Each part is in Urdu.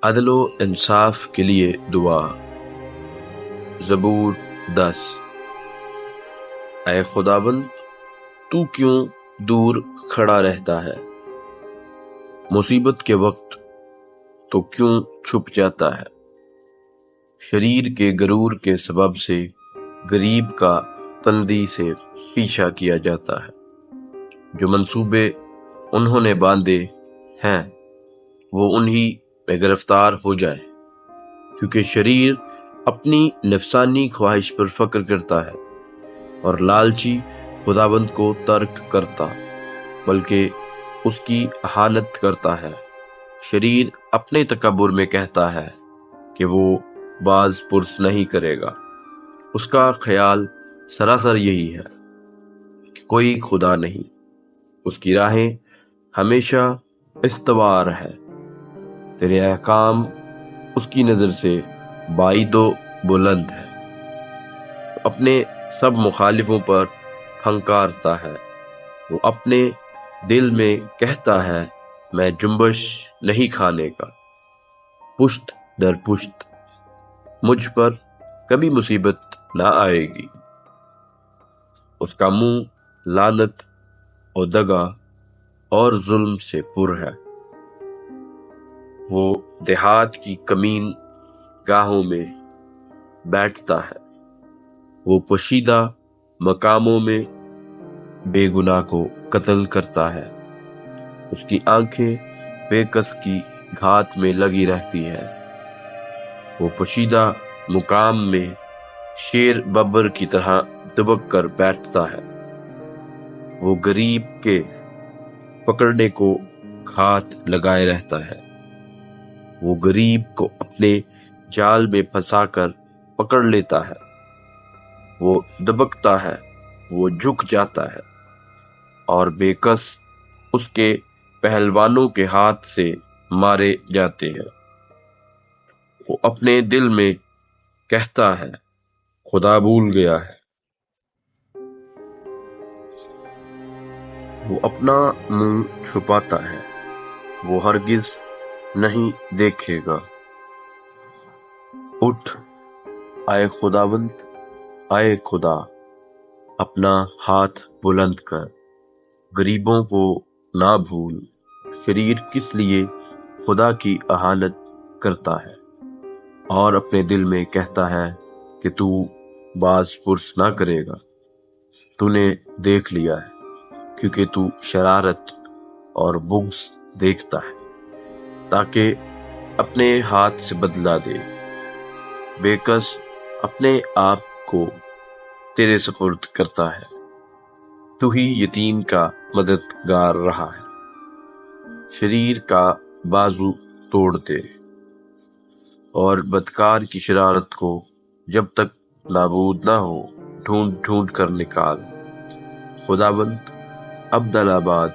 عدل و انصاف کے لیے دعا۔ زبور 10۔ اے خداوند، تو کیوں دور کھڑا رہتا ہے؟ مصیبت کے وقت تو کیوں چھپ جاتا ہے؟ شریر کے غرور کے سبب سے غریب کا تندی سے پیچھا کیا جاتا ہے۔ جو منصوبے انہوں نے باندھے ہیں وہ انہی میں گرفتار ہو جائے، کیونکہ شریر اپنی نفسانی خواہش پر فخر کرتا ہے اور لالچی خداوند کو ترک کرتا بلکہ اس کی اہانت کرتا ہے۔ شریر اپنے تکبر میں کہتا ہے کہ وہ باز پرس نہیں کرے گا۔ اس کا خیال سراسر یہی ہے کہ کوئی خدا نہیں۔ اس کی راہیں ہمیشہ استوار ہے۔ تیرے احکام اس کی نظر سے بعید و بلند ہے۔ اپنے سب مخالفوں پر پھنکارتا ہے۔ وہ اپنے دل میں کہتا ہے میں جنبش نہیں کھانے کا۔ پشت در پشت مجھ پر کبھی مصیبت نہ آئے گی۔ اس کا منہ لعنت اور دغا اور ظلم سے پر ہے۔ وہ دیہات کی کمین گاہوں میں بیٹھتا ہے۔ وہ پوشیدہ مقاموں میں بے گناہ کو قتل کرتا ہے۔ اس کی آنکھیں بے کس کی گھات میں لگی رہتی ہیں۔ وہ پوشیدہ مقام میں شیر ببر کی طرح دبک کر بیٹھتا ہے۔ وہ غریب کے پکڑنے کو گھات لگائے رہتا ہے۔ وہ غریب کو اپنے جال میں پھنسا کر پکڑ لیتا ہے۔ وہ دبکتا ہے، وہ جھک جاتا ہے اور بے کس اس کے پہلوانوں کے ہاتھ سے مارے جاتے ہیں۔ وہ اپنے دل میں کہتا ہے خدا بھول گیا ہے۔ وہ اپنا منہ چھپاتا ہے، وہ ہرگز نہیں دیکھے گا۔ اٹھ اے خداوند، اے خدا، اپنا ہاتھ بلند کر، غریبوں کو نہ بھول۔ شریر کس لیے خدا کی اہانت کرتا ہے اور اپنے دل میں کہتا ہے کہ تو باز پرس نہ کرے گا۔ تو نے دیکھ لیا ہے، کیونکہ تو شرارت اور بغض دیکھتا ہے، تاکہ اپنے ہاتھ سے بدلہ دے۔ بے کس اپنے آپ کو تیرے سپرد کرتا ہے، تو ہی یتیم کا مددگار رہا ہے۔ شریر کا بازو توڑ دے اور بدکار کی شرارت کو جب تک نابود نہ ہو ڈھونڈ ڈھونڈ کر نکال۔ خداوند عبدال آباد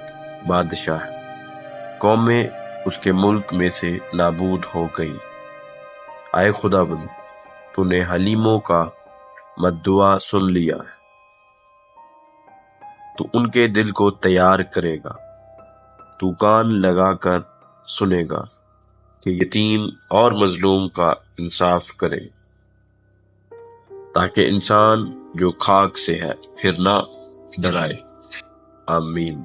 بادشاہ ہے، قومیں اس کے ملک میں سے نابود ہو گئی۔ اے خداوند، تو نے حلیموں کا مدعا سن لیا ہے۔ تو ان کے دل کو تیار کرے گا۔ تو کان لگا کر سنے گا کہ یتیم اور مظلوم کا انصاف کرے، تاکہ انسان جو خاک سے ہے پھر نہ ڈرائے۔ آمین۔